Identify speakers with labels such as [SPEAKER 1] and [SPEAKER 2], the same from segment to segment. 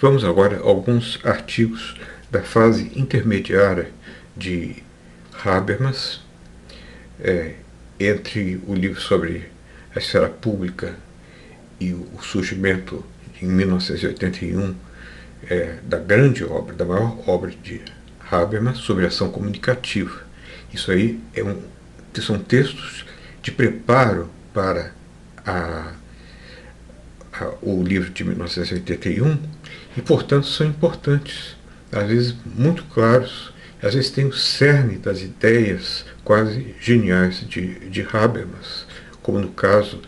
[SPEAKER 1] Vamos agora a alguns artigos da fase intermediária de Habermas, entre o livro sobre a esfera pública e o surgimento, em 1981, da grande obra, da maior obra de Habermas sobre ação comunicativa. Isso aí são textos de preparo para o livro de 1981 e, portanto, são importantes, às vezes muito claros, às vezes têm o cerne das ideias quase geniais de Habermas, como no caso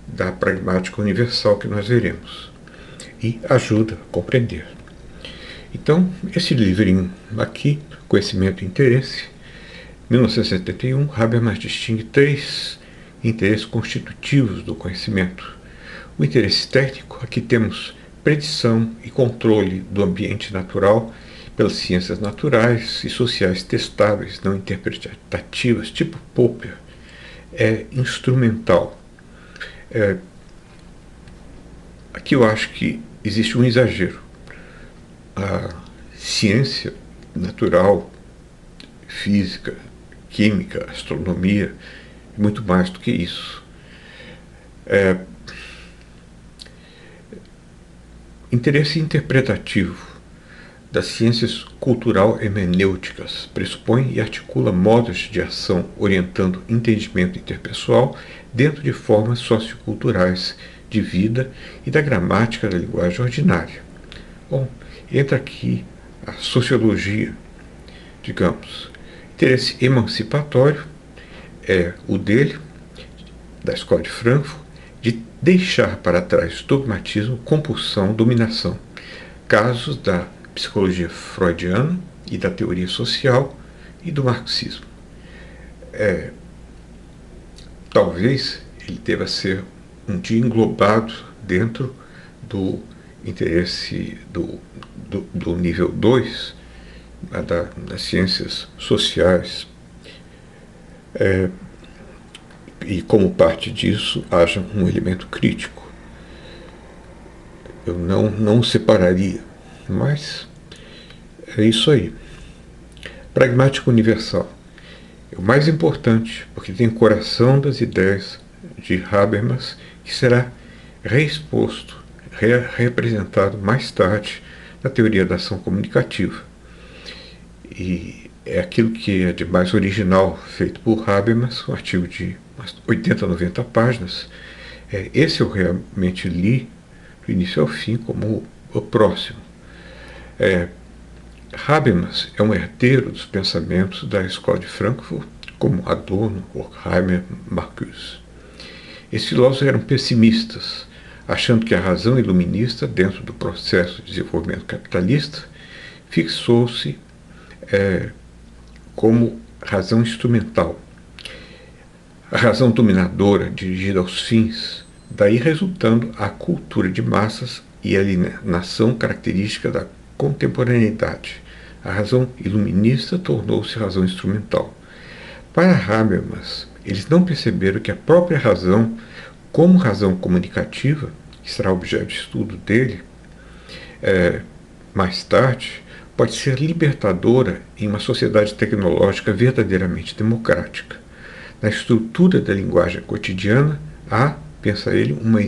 [SPEAKER 1] da pragmática universal que nós veremos, e ajuda a compreender. Então, esse livrinho aqui, Conhecimento e Interesse, 1971, Habermas distingue 3 interesses constitutivos do conhecimento. O interesse técnico, aqui temos predição e controle do ambiente natural pelas ciências naturais e sociais testáveis, não interpretativas, tipo Popper. É instrumental. Aqui eu acho que existe um exagero. A ciência natural, física, química, astronomia, muito mais do que isso. Interesse interpretativo das ciências cultural-hermenêuticas pressupõe e articula modos de ação orientando entendimento interpessoal dentro de formas socioculturais de vida e da gramática da linguagem ordinária. Bom, entra aqui a sociologia, digamos. Interesse emancipatório é o dele, da Escola de Frankfurt, de deixar para trás dogmatismo, compulsão, dominação. Casos da psicologia freudiana e da teoria social e do marxismo. Talvez ele deva ser um dia englobado dentro do interesse do nível 2, das ciências sociais, e como parte disso haja um elemento crítico. Eu não separaria, mas é isso aí. Pragmática universal é o mais importante, porque tem o coração das ideias de Habermas, que será reexposto, representado mais tarde na teoria da ação comunicativa. E é aquilo que é de mais original feito por Habermas, um artigo de 80, 90 páginas. Esse eu realmente li do início ao fim como o próximo. Habermas é um herdeiro dos pensamentos da Escola de Frankfurt, como Adorno, Horkheimer, Marcuse. Esses filósofos eram pessimistas, achando que a razão iluminista, dentro do processo de desenvolvimento capitalista, fixou-se como razão instrumental, a razão dominadora dirigida aos fins, daí resultando a cultura de massas e a alienação característica da contemporaneidade. A razão iluminista tornou-se razão instrumental. Para Habermas, eles não perceberam que a própria razão, como razão comunicativa, que será objeto de estudo dele mais tarde, pode ser libertadora em uma sociedade tecnológica verdadeiramente democrática. Na estrutura da linguagem cotidiana há, pensa ele, uma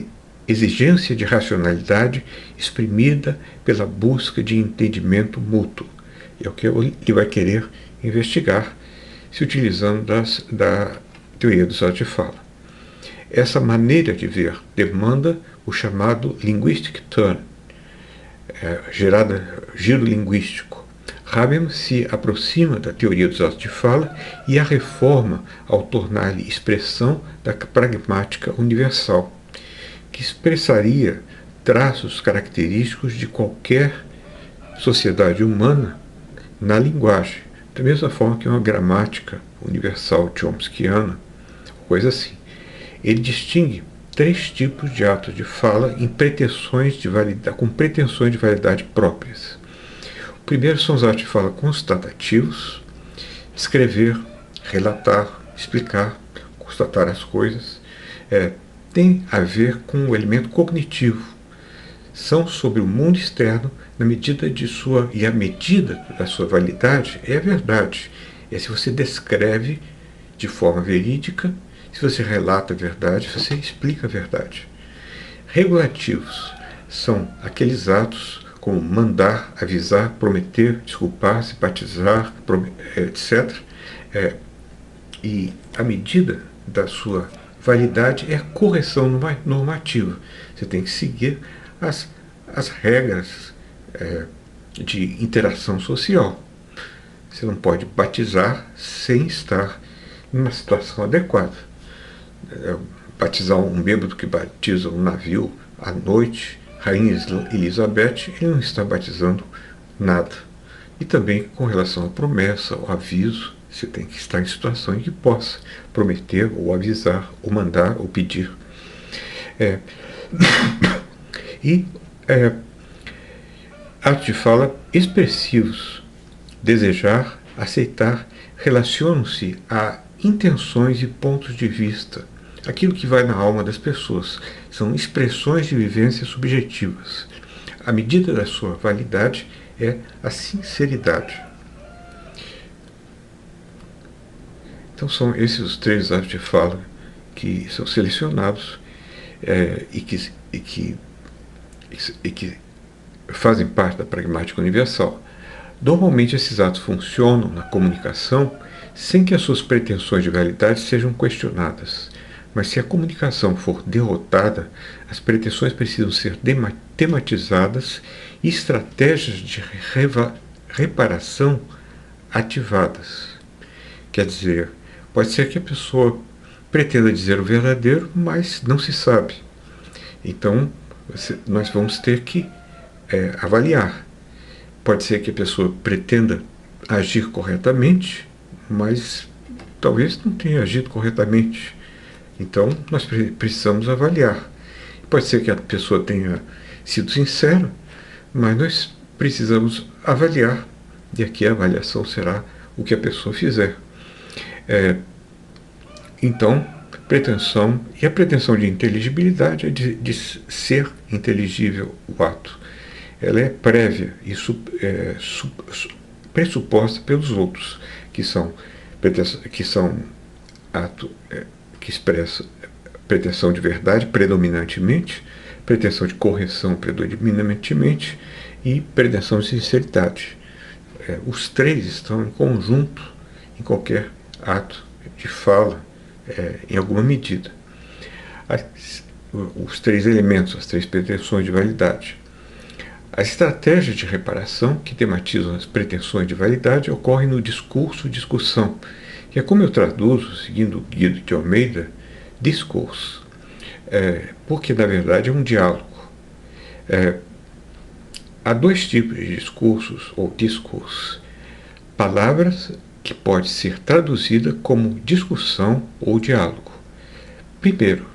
[SPEAKER 1] exigência de racionalidade exprimida pela busca de entendimento mútuo. É o que ele vai querer investigar, se utilizando da teoria dos atos de fala. Essa maneira de ver demanda o chamado linguistic turn, giro linguístico. Habermas se aproxima da teoria dos atos de fala e a reforma ao tornar-lhe expressão da pragmática universal, que expressaria traços característicos de qualquer sociedade humana na linguagem, da mesma forma que uma gramática universal chomskiana, coisa assim. Ele distingue 3 tipos de atos de fala com pretensões de validade próprias. O primeiro são os atos de fala constatativos: escrever, relatar, explicar, constatar as coisas. Tem a ver com o elemento cognitivo. são sobre o mundo externo na medida de sua... E a medida da sua validade é a verdade. É se você descreve de forma verídica, se você relata a verdade, se você explica a verdade. Regulativos são aqueles atos como mandar, avisar, prometer, desculpar, se batizar, etc. E a medida da sua validade é a correção normativa. Você tem que seguir as regras de interação social. Você não pode batizar sem estar numa situação adequada. Batizar um bêbado que batiza um navio à noite, Rainha Elizabeth, ele não está batizando nada. E também com relação à promessa, ao aviso, você tem que estar em situação em que possa prometer, ou avisar, ou mandar, ou pedir. Atos de fala expressivos. Desejar, aceitar, relacionam-se a intenções e pontos de vista. Aquilo que vai na alma das pessoas. São expressões de vivências subjetivas. A medida da sua validade é a sinceridade. Então são esses os 3 atos de fala que são selecionados e que fazem parte da pragmática universal. Normalmente esses atos funcionam na comunicação sem que as suas pretensões de validade sejam questionadas. Mas se a comunicação for derrotada, as pretensões precisam ser tematizadas e estratégias de reparação ativadas. Quer dizer, pode ser que a pessoa pretenda dizer o verdadeiro, mas não se sabe. Então, nós vamos ter que avaliar. Pode ser que a pessoa pretenda agir corretamente, mas talvez não tenha agido corretamente. Então, nós precisamos avaliar. Pode ser que a pessoa tenha sido sincera, mas nós precisamos avaliar. E aqui a avaliação será o que a pessoa fizer. Então, pretensão, e a pretensão de inteligibilidade é de ser inteligível o ato. Ela é prévia e pressuposta pelos outros, que são ato que expressa pretensão de verdade predominantemente, pretensão de correção predominantemente e pretensão de sinceridade. Os 3 estão em conjunto em qualquer ato de fala, em alguma medida. Os 3 elementos, as 3 pretensões de validade. As estratégias de reparação que tematizam as pretensões de validade ocorrem no discurso-discussão, que é como eu traduzo, seguindo o Guido de Almeida, discurso. Porque, na verdade, é um diálogo. Há 2 tipos de discursos ou discursos. Palavras que pode ser traduzida como discussão ou diálogo. Primeiro,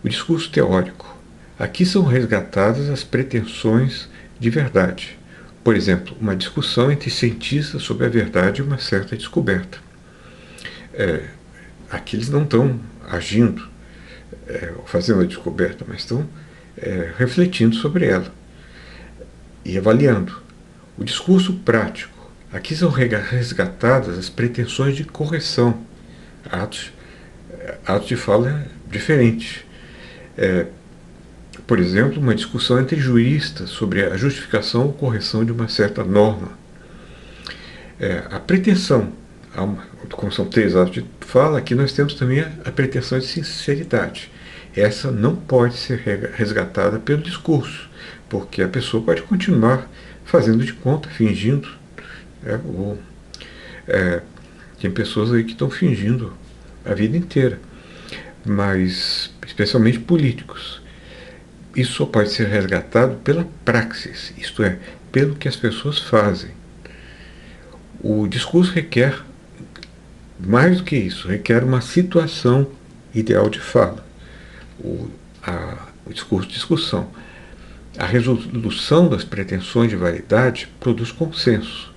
[SPEAKER 1] o discurso teórico. Aqui são resgatadas as pretensões de verdade. Por exemplo, uma discussão entre cientistas sobre a verdade de uma certa descoberta. Aqui eles não estão agindo, fazendo a descoberta, mas estão refletindo sobre ela e avaliando. O discurso prático. Aqui são resgatadas as pretensões de correção, atos de fala diferentes. Por exemplo, uma discussão entre juristas sobre a justificação ou correção de uma certa norma. A pretensão, como são 3 atos de fala, aqui nós temos também a pretensão de sinceridade. Essa não pode ser resgatada pelo discurso, porque a pessoa pode continuar fazendo de conta, fingindo. Tem pessoas aí que estão fingindo a vida inteira, mas especialmente políticos. Isso só pode ser resgatado pela praxis, isto é, pelo que as pessoas fazem. O discurso requer, mais do que isso, requer uma situação ideal de fala. O discurso de discussão. A resolução das pretensões de validade produz consenso.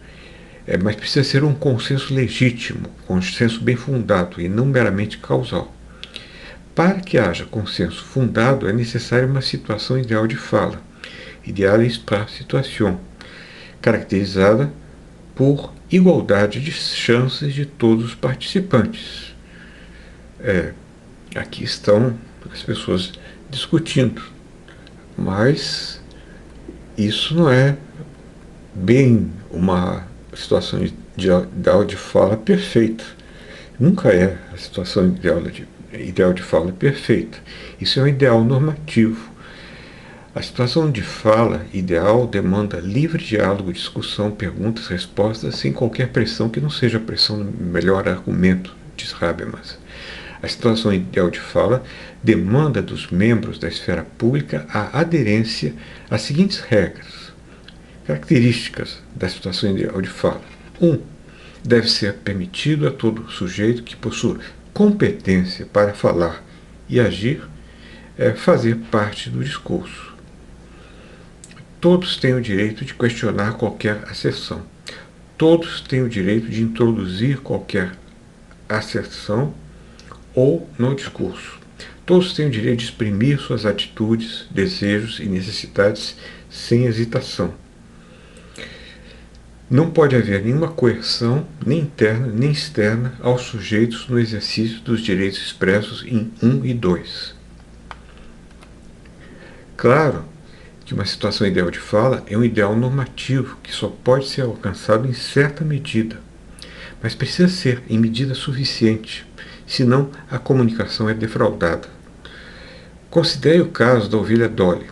[SPEAKER 1] Mas precisa ser um consenso legítimo, consenso bem fundado e não meramente causal. Para que haja consenso fundado, é necessária uma situação ideal de fala. ideales par situation, caracterizada por igualdade de chances de todos os participantes. Aqui estão as pessoas discutindo, mas isso não é bem uma situação ideal de fala perfeita. Nunca é a situação ideal de fala perfeita. Isso é um ideal normativo. A situação de fala ideal demanda livre diálogo, discussão, perguntas, respostas, sem qualquer pressão que não seja a pressão do melhor argumento, diz Habermas. A situação ideal de fala demanda dos membros da esfera pública a aderência às seguintes regras. Características da situação ideal de fala. 1. Deve ser permitido a todo sujeito que possua competência para falar e agir, fazer parte do discurso. Todos têm o direito de questionar qualquer asserção. Todos têm o direito de introduzir qualquer asserção ou no discurso. Todos têm o direito de exprimir suas atitudes, desejos e necessidades sem hesitação. Não pode haver nenhuma coerção, nem interna nem externa, aos sujeitos no exercício dos direitos expressos em 1 e 2. Claro que uma situação ideal de fala é um ideal normativo que só pode ser alcançado em certa medida, mas precisa ser em medida suficiente, senão a comunicação é defraudada. Considere o caso da ovelha Dolly.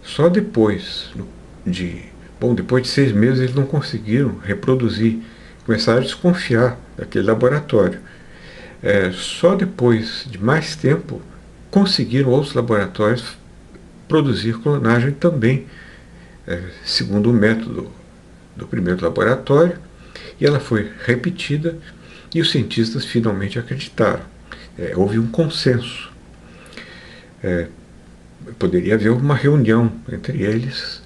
[SPEAKER 1] Só depois de 6 meses eles não conseguiram reproduzir, começaram a desconfiar daquele laboratório. Só depois de mais tempo conseguiram outros laboratórios produzir clonagem também, segundo o método do primeiro laboratório, e ela foi repetida e os cientistas finalmente acreditaram. Houve um consenso. Poderia haver uma reunião entre eles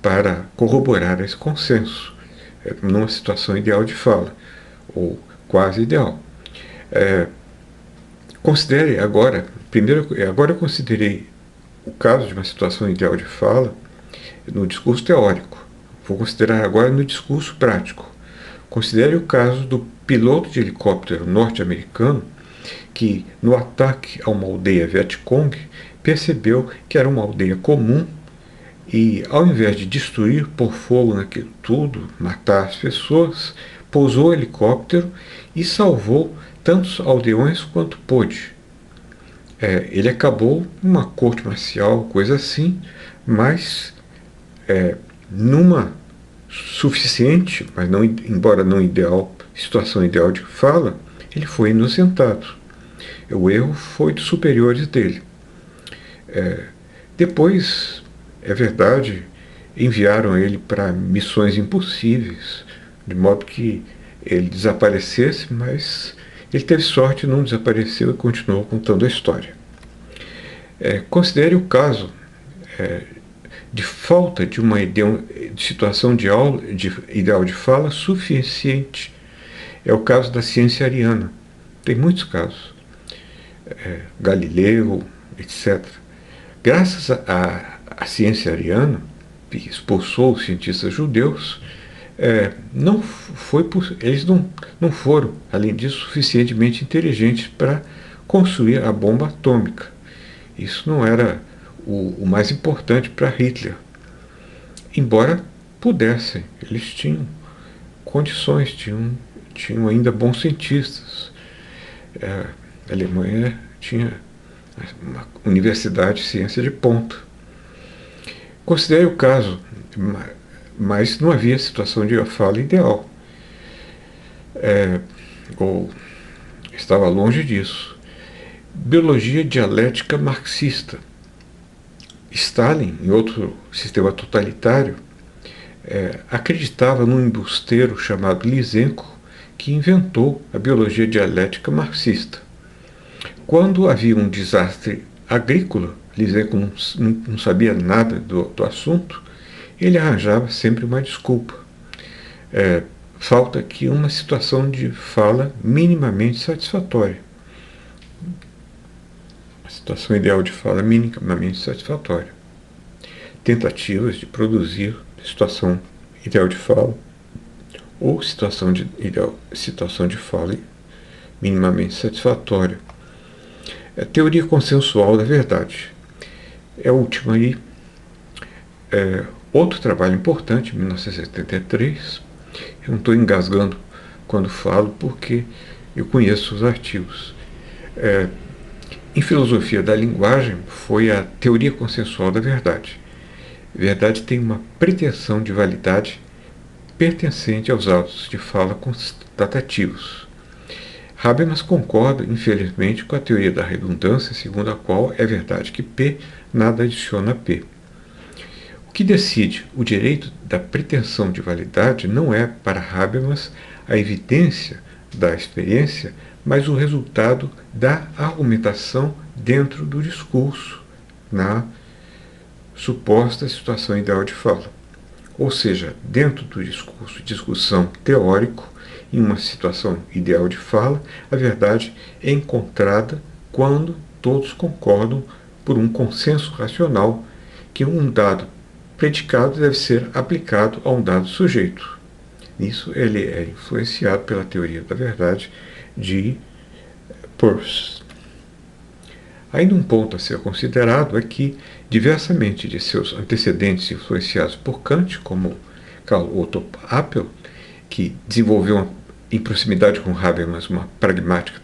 [SPEAKER 1] para corroborar esse consenso, numa situação ideal de fala, ou quase ideal. Considere agora, agora eu considerei o caso de uma situação ideal de fala no discurso teórico. Vou considerar agora no discurso prático. Considere o caso do piloto de helicóptero norte-americano que, no ataque a uma aldeia Vietcong, percebeu que era uma aldeia comum e, ao invés de destruir, pôr fogo naquilo tudo, matar as pessoas, pousou o helicóptero e salvou tantos aldeões quanto pôde. Ele acabou numa corte marcial, coisa assim, mas numa suficiente, mas não, embora não ideal, situação ideal de fala, ele foi inocentado. O erro foi dos superiores dele. Depois, é verdade, enviaram ele para missões impossíveis, de modo que ele desaparecesse, mas ele teve sorte, não desapareceu e continuou contando a história. Considere o caso de falta de uma situação de ideal de fala suficiente. É o caso da ciência ariana. Tem muitos casos. Galileu, etc. Graças à ciência ariana, que expulsou os cientistas judeus, eles não foram, além disso, suficientemente inteligentes para construir a bomba atômica. Isso não era o mais importante para Hitler. Embora pudessem, eles tinham condições, tinham ainda bons cientistas. A Alemanha tinha uma universidade de ciência de ponta. Considere o caso, mas não havia situação de fala ideal. Ou estava longe disso. Biologia dialética marxista. Stalin, em outro sistema totalitário, acreditava num embusteiro chamado Lysenko, que inventou a biologia dialética marxista. Quando havia um desastre agrícola, Lysenko não sabia nada do assunto, ele arranjava sempre uma desculpa. Falta aqui uma situação de fala minimamente satisfatória. A situação ideal de fala minimamente satisfatória. tentativas de produzir situação ideal de fala ou situação de fala minimamente satisfatória. A teoria consensual da verdade é a última aí. Outro trabalho importante, 1973, eu não estou engasgando quando falo porque eu conheço os artigos. Em filosofia da linguagem foi a teoria consensual da verdade. Verdade tem uma pretensão de validade pertencente aos atos de fala constatativos. Habermas concorda, infelizmente, com a teoria da redundância, segundo a qual é verdade que P nada adiciona a P. O que decide o direito da pretensão de validade não é, para Habermas, a evidência da experiência, mas o resultado da argumentação dentro do discurso, na suposta situação ideal de fala. Ou seja, dentro do discurso, discussão teórico, em uma situação ideal de fala, a verdade é encontrada quando todos concordam por um consenso racional que um dado predicado deve ser aplicado a um dado sujeito. Nisso ele é influenciado pela teoria da verdade de Peirce. Ainda um ponto a ser considerado é que, diversamente de seus antecedentes influenciados por Kant, como Karl Otto Appel, que desenvolveu em proximidade com Habermas uma pragmática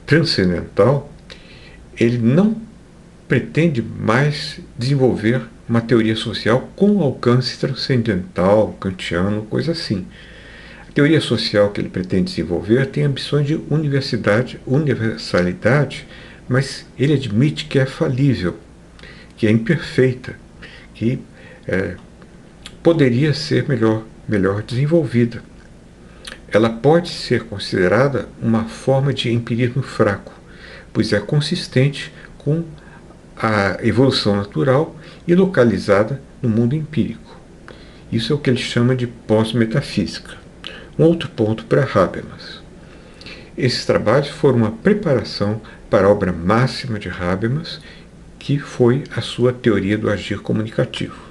[SPEAKER 1] transcendental, ele não pretende mais desenvolver uma teoria social com alcance transcendental, kantiano, coisa assim. A teoria social que ele pretende desenvolver tem ambições de universalidade, mas ele admite que é falível, que é imperfeita, que poderia ser melhor desenvolvida. Ela pode ser considerada uma forma de empirismo fraco, pois é consistente com a evolução natural e localizada no mundo empírico. Isso é o que ele chama de pós-metafísica. Um outro ponto para Habermas. Esses trabalhos foram uma preparação para a obra máxima de Habermas, que foi a sua teoria do agir comunicativo.